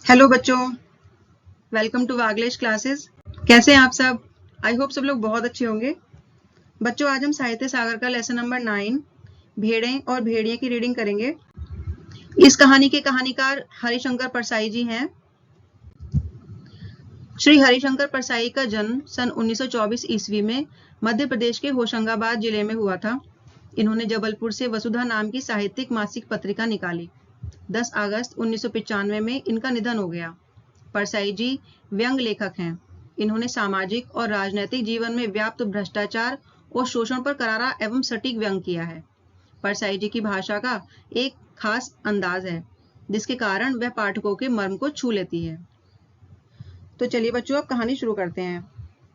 Hello बच्चों, welcome to वागलेश classes. कैसे हैं आप सब? आई होप सब लोग बहुत अच्छे होंगे। बच्चों, आज हम साहित्य सागर का लेसन नंबर 9 भेड़ें और भेड़िए की रीडिंग करेंगे। इस कहानी के कहानीकार हरिशंकर परसाई जी हैं। श्री हरिशंकर परसाई का जन्म सन 1924 ईस्वी में मध्य प्रदेश के होशंगाबाद जिले में हुआ था। इन्होंने जबलपुर से वसुधा नाम की साहित्यिक मासिक पत्रिका निकाली। 10 अगस्त 1995 में इनका निधन हो गया। परसाई जी व्यंग लेखक हैं। इन्होंने सामाजिक और राजनैतिक जीवन में व्याप्त भ्रष्टाचार और शोषण पर करारा एवं सटीक व्यंग किया है। परसाई जी की भाषा का एक खास अंदाज है, जिसके कारण वह पाठकों के मर्म को छू लेती है। तो चलिए बच्चों, अब कहानी शुरू करते हैं।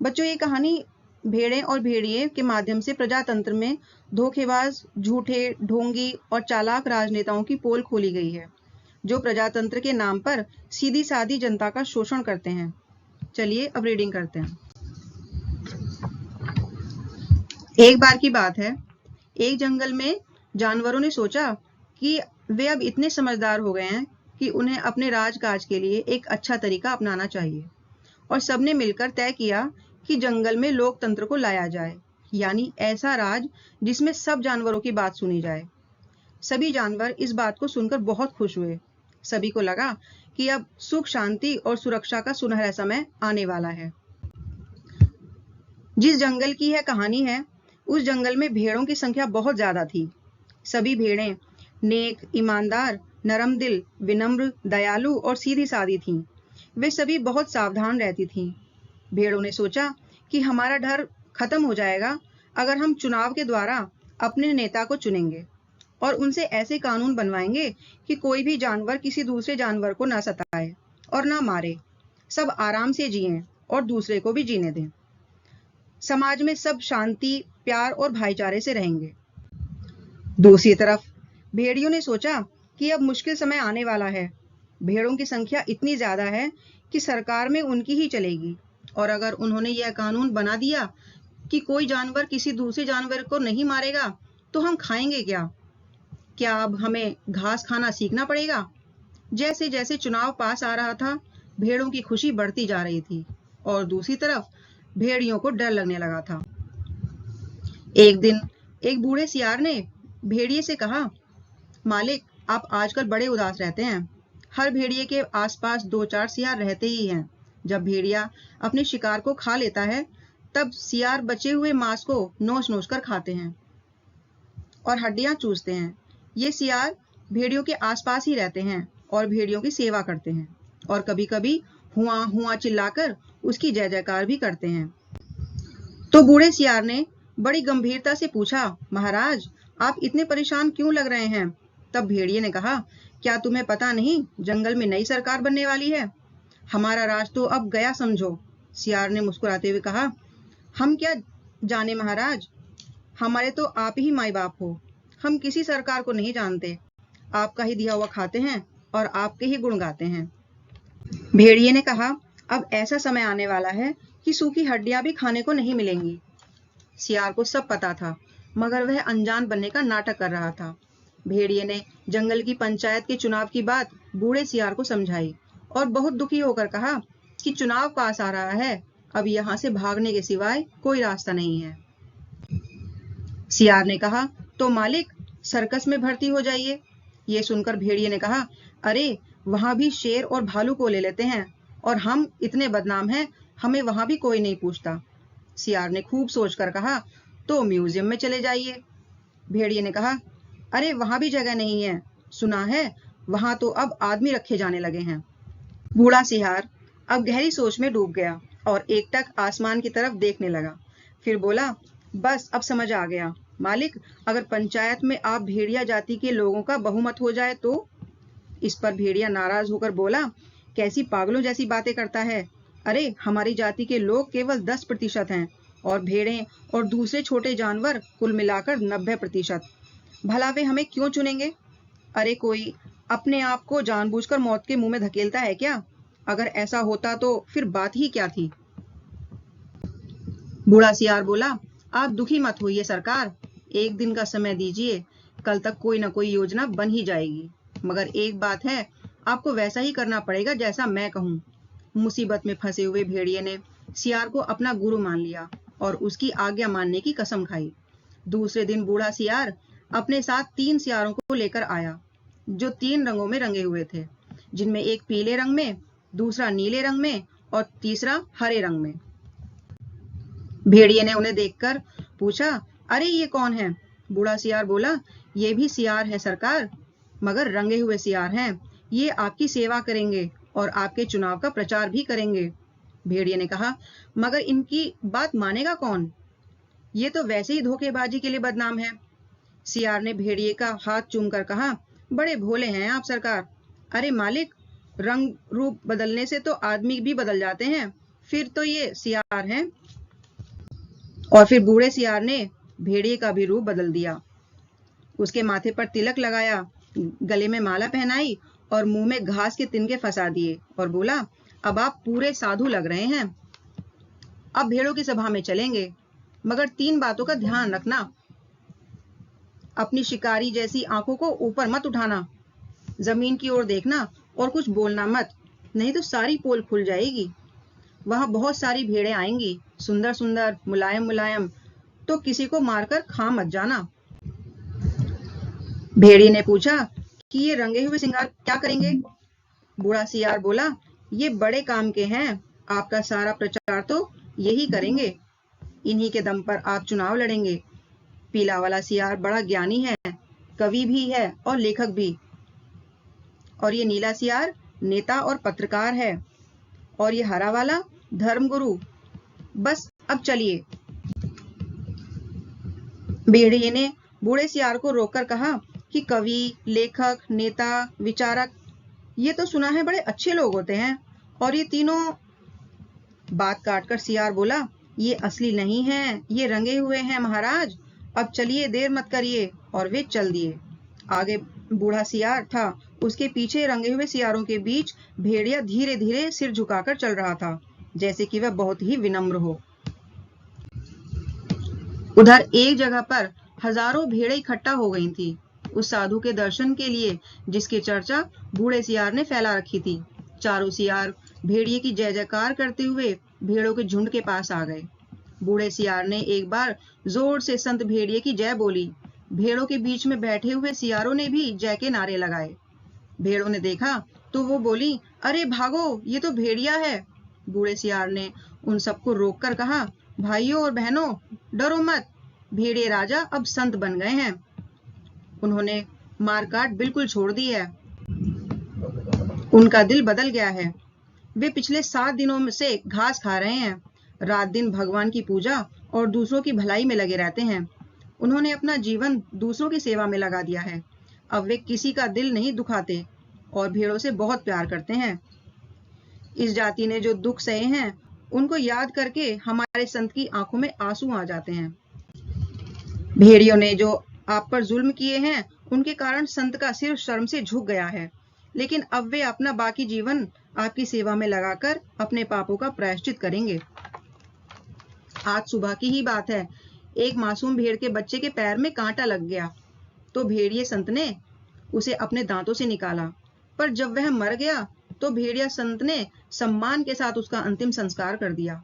बच्चों, ये कहानी भेड़ें और भेड़िए के माध्यम से प्रजातंत्र में धोखेबाज, झूठे, ढोंगी और चालाक राजनेताओं की पोल खोली गई है, जो प्रजातंत्र के नाम पर सीधी सादी जनता का शोषण करते हैं। चलिए अब रीडिंग करते हैं। एक बार की बात है, एक जंगल में जानवरों ने सोचा कि वे अब इतने समझदार हो गए हैं कि उन्हें अपने राजकाज के लिए एक अच्छा तरीका अपनाना चाहिए, और सबने मिलकर तय किया कि जंगल में लोकतंत्र को लाया जाए, यानी ऐसा राज जिसमें सब जानवरों की बात सुनी जाए। सभी जानवर इस बात को सुनकर बहुत खुश हुए। सभी को लगा कि अब सुख, शांति और सुरक्षा का सुनहरा समय आने वाला है। जिस जंगल की यह कहानी है, उस जंगल में भेड़ों की संख्या बहुत ज्यादा थी। सभी भेड़ें नेक, ईमानदार, नरम दिल, विनम्र, दयालु और सीधी सादी थीं। वे सभी बहुत सावधान रहती थीं। भेड़ों ने सोचा कि हमारा डर खत्म हो जाएगा अगर हम चुनाव के द्वारा अपने नेता को चुनेंगे और उनसे ऐसे कानून बनवाएंगे कि कोई भी जानवर किसी दूसरे जानवर को ना सताए और ना मारे। सब आराम से जिएं और दूसरे को भी जीने दें। समाज में सब शांति, प्यार और भाईचारे से रहेंगे। दूसरी तरफ भेड़ियों ने सोचा कि अब मुश्किल समय आने वाला है। भेड़ों की संख्या इतनी ज्यादा है कि सरकार में उनकी ही चलेगी, और अगर उन्होंने यह कानून बना दिया कि कोई जानवर किसी दूसरे जानवर को नहीं मारेगा, तो हम खाएंगे क्या? क्या अब हमें घास खाना सीखना पड़ेगा? जैसे जैसे चुनाव पास आ रहा था, भेड़ों की खुशी बढ़ती जा रही थी, और दूसरी तरफ भेड़ियों को डर लगने लगा था। एक दिन एक बूढ़े सियार ने भेड़िए से कहा, मालिक, आप आजकल बड़े उदास रहते हैं। हर भेड़िए के आसपास 2-4 सियार रहते ही हैं। जब भेड़िया अपने शिकार को खा लेता है, तब सियार बचे हुए मांस को नोच नोच कर खाते हैं और हड्डियां चूसते हैं। ये सियार भेड़ियों के आसपास ही रहते हैं और भेड़ियों की सेवा करते हैं, और कभी कभी हुआ हुआ चिल्लाकर उसकी जय जयकार भी करते हैं। तो बूढ़े सियार ने बड़ी गंभीरता से पूछा, महाराज, आप इतने परेशान क्यों लग रहे हैं? तब भेड़िए ने कहा, क्या तुम्हें पता नहीं, जंगल में नई सरकार बनने वाली है। हमारा राज तो अब गया समझो। सियार ने मुस्कुराते हुए कहा, हम क्या जाने महाराज, हमारे तो आप ही माई बाप हो। हम किसी सरकार को नहीं जानते, आपका ही दिया हुआ खाते हैं और आपके ही गुण गाते हैं। भेड़िए ने कहा, अब ऐसा समय आने वाला है कि सूखी हड्डियां भी खाने को नहीं मिलेंगी। सियार को सब पता था, मगर वह अनजान बनने का नाटक कर रहा था। भेड़िए ने जंगल की पंचायत के चुनाव की बात बूढ़े सियार को समझाई और बहुत दुखी होकर कहा कि चुनाव पास आ रहा है, अब यहाँ से भागने के सिवाय कोई रास्ता नहीं है। सियार ने कहा, तो मालिक, सर्कस में भर्ती हो जाइए। ये सुनकर भेड़िए ने कहा, अरे वहां भी शेर और भालू को ले लेते हैं, और हम इतने बदनाम हैं, हमें वहां भी कोई नहीं पूछता। सियार ने खूब सोचकर कहा, तो म्यूजियम में चले जाइए। भेड़िए ने कहा, अरे वहां भी जगह नहीं है, सुना है वहां तो अब आदमी रखे जाने लगे हैं। बूढ़ा सियार अब गहरी सोच में डूब गया और एकटक आसमान की तरफ देखने लगा। फिर बोला, बस अब समझ आ गया मालिक, अगर पंचायत में आप भेड़िया जाति के लोगों का बहुमत हो जाए तो। इस पर भेड़िया नाराज होकर बोला, कैसी पागलों जैसी बातें करता है। अरे हमारी जाति के लोग केवल 10% हैं, और भेड़ें और दूसरे छोटे जानवर कुल मिलाकर 90%। भला वे हमें क्यों चुनेंगे? अरे कोई अपने आप को जानबूझकर मौत के मुंह में धकेलता है क्या? अगर ऐसा होता तो फिर बात ही क्या थी। बूढ़ा सियार बोला, आप दुखी मत होइए सरकार, एक दिन का समय दीजिए, कल तक कोई ना कोई योजना बन ही जाएगी। मगर एक बात है, आपको वैसा ही करना पड़ेगा जैसा मैं कहूँ। मुसीबत में फंसे हुए भेड़िए ने सियार को अपना गुरु मान लिया और उसकी आज्ञा मानने की कसम खाई। दूसरे दिन बूढ़ा सियार अपने साथ 3 सियारों को लेकर आया, जो 3 रंगों में रंगे हुए थे, जिनमें एक पीले रंग में, दूसरा नीले रंग में और तीसरा हरे रंग में। भेड़िए ने उन्हें देखकर पूछा, अरे ये कौन है? बूढ़ा सियार बोला, ये भी सियार है सरकार, मगर रंगे हुए सियार हैं। ये आपकी सेवा करेंगे और आपके चुनाव का प्रचार भी करेंगे। भेड़िए ने कहा, मगर इनकी बात मानेगा कौन? ये तो वैसे ही धोखेबाजी के लिए बदनाम है। सियार ने भेड़िए का हाथ चूमकर कहा, बड़े भोले हैं आप सरकार। अरे मालिक, रंग रूप बदलने से तो आदमी भी बदल जाते हैं, फिर तो ये सियार हैं। और फिर बूढ़े सियार ने भेड़िए का भी रूप बदल दिया। उसके माथे पर तिलक लगाया, गले में माला पहनाई और मुंह में घास के तिनके फंसा दिए और बोला, अब आप पूरे साधु लग रहे हैं। अब भेड़ों की सभा में चलेंगे, मगर 3 बातों का ध्यान रखना। अपनी शिकारी जैसी आंखों को ऊपर मत उठाना, जमीन की ओर देखना और कुछ बोलना मत, नहीं तो सारी पोल खुल जाएगी। वहां बहुत सारी भेड़ें आएंगी, सुंदर सुंदर, मुलायम मुलायम, तो किसी को मारकर खा मत जाना। भेड़िए ने पूछा कि ये रंगे हुए सिंगार क्या करेंगे? बूढ़ा सियार बोला, ये बड़े काम के हैं, आपका सारा प्रचार तो यही करेंगे। इन्हीं के दम पर आप चुनाव लड़ेंगे। पीला वाला सियार बड़ा ज्ञानी है, कवि भी है और लेखक भी। और ये नीला सियार नेता और पत्रकार है। और ये हरा वाला धर्मगुरु। बस अब चलिए। भेड़िए ने बूढ़े सियार को रोककर कहा कि कवि, लेखक, नेता, विचारक, ये तो सुना है बड़े अच्छे लोग होते हैं, और ये तीनों। बात काटकर सियार बोला, ये असली नहीं है, ये रंगे हुए हैं महाराज। अब चलिए, देर मत करिए। और वे चल दिए। आगे बूढ़ा सियार था, उसके पीछे रंगे हुए सियारों के बीच भेड़िया धीरे धीरे सिर झुकाकर चल रहा था, जैसे कि वह बहुत ही विनम्र हो। उधर एक जगह पर हजारों भेड़ें इकट्ठा हो गई थी, उस साधु के दर्शन के लिए, जिसकी चर्चा बूढ़े सियार ने फैला रखी थी। चारों सियार भेड़िए की जय जयकार करते हुए भेड़ों के झुंड के पास आ गए। बूढ़े सियार ने एक बार जोर से संत भेड़िए की जय बोली। भेड़ों के बीच में बैठे हुए सियारों ने भी जय के नारे लगाए। भेड़ों ने देखा तो वो बोली, अरे भागो, ये तो भेड़िया है। बूढ़े सियार ने उन सबको रोककर कहा, भाइयों और बहनों, डरो मत, भेड़िए राजा अब संत बन गए हैं। उन्होंने मारकाट बिल्कुल छोड़ दी है, उनका दिल बदल गया है। वे पिछले 7 दिनों से घास खा रहे हैं, रात दिन भगवान की पूजा और दूसरों की भलाई में लगे रहते हैं। उन्होंने अपना जीवन दूसरों की सेवा में लगा दिया है। अब वे किसी का दिल नहीं दुखाते और भेड़ों से बहुत प्यार करते हैं। इस जाति ने जो दुख सहे हैं, उनको याद करके हमारे संत की आंखों में आंसू आ जाते हैं। भेड़ियों ने जो आप पर जुल्म किए हैं, उनके कारण संत का सिर शर्म से झुक गया है, लेकिन अब वे अपना बाकी जीवन आपकी सेवा में लगाकर अपने पापों का प्रायश्चित करेंगे। आज सुबह की ही बात है, एक मासूम भेड़ के बच्चे के पैर में कांटा लग गया, तो भेड़िए संत ने उसे अपने दांतों से निकाला, पर जब वह मर गया तो भेड़िया संत ने सम्मान के साथ उसका अंतिम संस्कार कर दिया।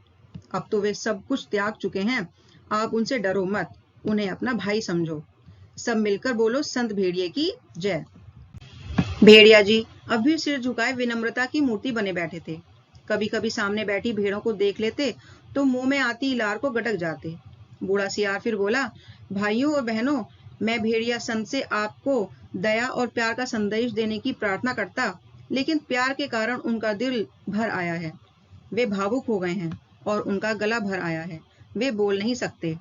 अब तो वे सब कुछ त्याग चुके हैं, आप उनसे डरो मत, उन्हें अपना भाई समझो। सब मिलकर बोलो, संत भेड़िए की जय। भेड़िया जी अब भी सिर झुकाए विनम्रता की मूर्ति बने बैठे थे। कभी कभी सामने बैठी भेड़ों को देख लेते तो मुंह में आती लार को गटक जाते। बूढ़ा सियार फिर बोला, भाइयों और बहनों, मैं भेड़िया संत से आपको दया और प्यार का संदेश देने की प्रार्थना करता, लेकिन प्यार के कारण उनका दिल भर आया है। वे भावुक हो गए हैं और उनका गला भर आया है, वे बोल नहीं सकते।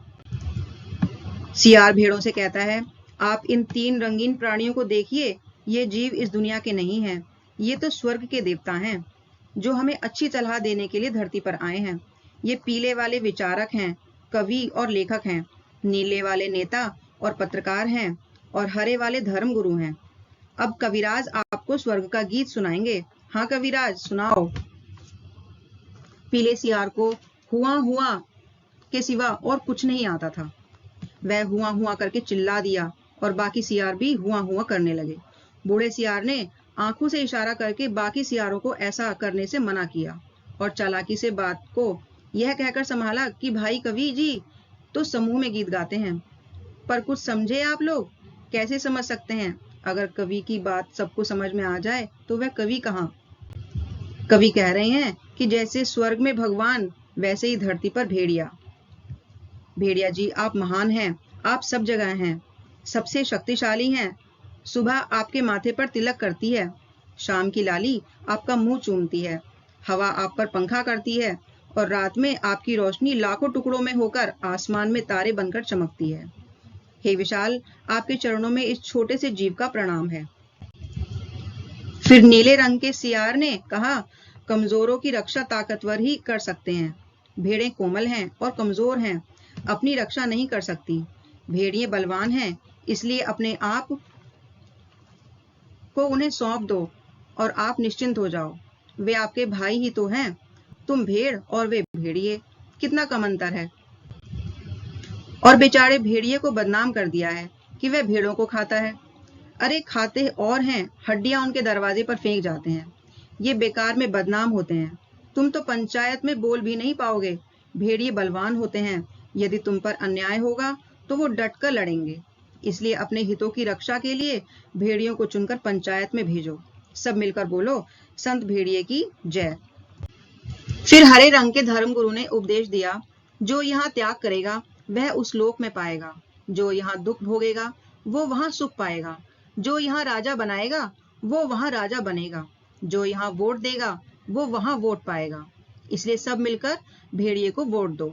सियार भेड़ों से कहता है, आप इन 3 रंगीन प्राणियों को देखिए, ये जीव इस दुनिया के नहीं हैं, ये तो स्वर्ग के देवता हैं, जो हमें अच्छी सलाह देने के लिए धरती पर आए हैं। ये पीले वाले विचारक हैं, कवि और लेखक हैं, नीले वाले नेता और पत्रकार हैं, और हरे वाले धर्मगुरु हैं। अब कविराज आपको स्वर्ग का गीत सुनाएंगे। हाँ कविराज, सुनाओ। पीले सियार को हुआ हुआ के सिवा और कुछ नहीं आता था। वह हुआ हुआ करके चिल्ला दिया और बाकी सियार भी हुआ हुआ करने लगे। बूढ़े सियार ने आंखों से इशारा करके बाकी सियारों को ऐसा करने से मना किया और चालाकी से बात को यह कहकर संभाला कि भाई कवि जी तो समूह में गीत गाते हैं, पर कुछ समझे आप लोग? कैसे समझ सकते हैं? अगर कवि की बात सबको समझ में आ जाए तो वह कवि कहाँ? कवि कह रहे हैं कि जैसे स्वर्ग में भगवान वैसे ही धरती पर भेड़िया। भेड़िया जी आप महान हैं, आप सब जगह हैं, सबसे शक्तिशाली हैं। सुबह आपके माथे पर तिलक करती है, शाम की लाली आपका मुंह चूमती है, हवा आप पर पंखा करती है और रात में आपकी रोशनी लाखों टुकड़ों में होकर आसमान में तारे बनकर चमकती है। हे विशाल, आपके चरणों में इस छोटे से जीव का प्रणाम है। फिर नीले रंग के सियार ने कहा, कमजोरों की रक्षा ताकतवर ही कर सकते हैं। भेड़ें कोमल हैं और कमजोर हैं, अपनी रक्षा नहीं कर सकती। भेड़िए बलवान हैं, इसलिए अपने आप को उन्हें सौंप दो और आप निश्चिंत हो जाओ। वे आपके भाई ही तो हैं। तुम भेड़ और वे भेड़िए, कितना कम अंतर है। और बेचारे भेड़िए को बदनाम कर दिया है कि वह भेड़ों को खाता है। अरे खाते और हैं, हड्डियां उनके दरवाजे पर फेंक जाते हैं। ये बेकार में बदनाम होते हैं। तुम तो पंचायत में बोल भी नहीं पाओगे। भेड़िए बलवान होते हैं, यदि तुम पर अन्याय होगा तो वो डटकर लड़ेंगे। इसलिए अपने हितों की रक्षा के लिए भेड़ियों को चुनकर पंचायत में भेजो। सब मिलकर बोलो, संत भेड़िए की जय। फिर हरे रंग के धर्मगुरु ने उपदेश दिया, जो यहाँ त्याग करेगा वह उस लोक में पाएगा, जो यहाँ दुख भोगेगा वो वहां सुख पाएगा, जो यहाँ राजा बनाएगा वो वहां राजा बनेगा, जो यहाँ वोट देगा वो वहां वोट पाएगा। इसलिए सब मिलकर भेड़िए को वोट दो।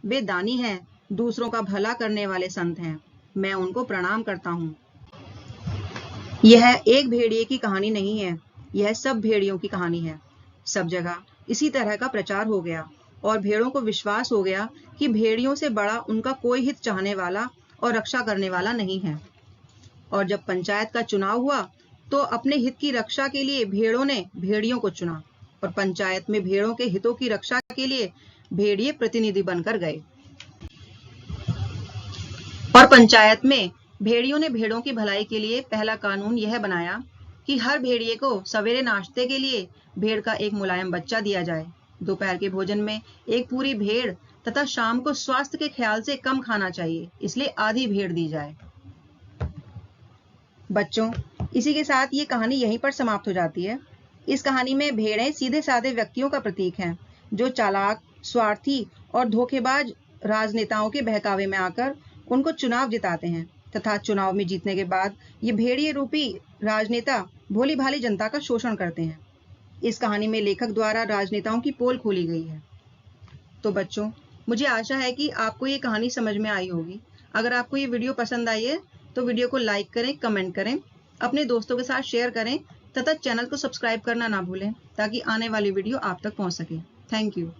वे दानी हैं, दूसरों का भला करने वाले संत हैं, मैं उनको प्रणाम करता हूँ। यह एक भेड़िए की कहानी नहीं है, यह सब भेड़ियों की कहानी है। सब जगह इसी तरह का प्रचार हो गया और भेड़ों को विश्वास हो गया कि भेड़ियों से बड़ा उनका कोई हित चाहने वाला और रक्षा करने वाला नहीं है। और जब पंचायत का चुनाव हुआ तो अपने हित की रक्षा के लिए भेड़ों ने भेड़ियों को चुना और पंचायत में भेड़ों के हितों की रक्षा के लिए भेड़िए प्रतिनिधि बनकर गए। और पंचायत में भेड़ियों ने भेड़ों की भलाई के लिए पहला कानून यह बनाया कि हर भेड़िए को सवेरे नाश्ते के लिए भेड़ का एक मुलायम बच्चा दिया जाए, दोपहर के भोजन में एक पूरी भेड़ तथा शाम को स्वास्थ्य के ख्याल से कम खाना चाहिए, इसलिए आधी भेड़ दी जाए। बच्चों, इसी के साथ ये कहानी यहीं पर समाप्त हो जाती है। इस कहानी में भेड़ें सीधे साधे व्यक्तियों का प्रतीक हैं, जो चालाक, स्वार्थी और धोखेबाज राजनेताओं के बहकावे में आकर उनको चुनाव जिताते हैं तथा चुनाव में जीतने के बाद ये भेड़िए रूपी राजनेता भोली भाली जनता का शोषण करते हैं। इस कहानी में लेखक द्वारा राजनेताओं की पोल खोली गई है। तो बच्चों, मुझे आशा है कि आपको ये कहानी समझ में आई होगी। अगर आपको ये वीडियो पसंद आई है तो वीडियो को लाइक करें, कमेंट करें, अपने दोस्तों के साथ शेयर करें तथा चैनल को सब्सक्राइब करना ना भूलें ताकि आने वाली वीडियो आप तक पहुंच सके। Thank you.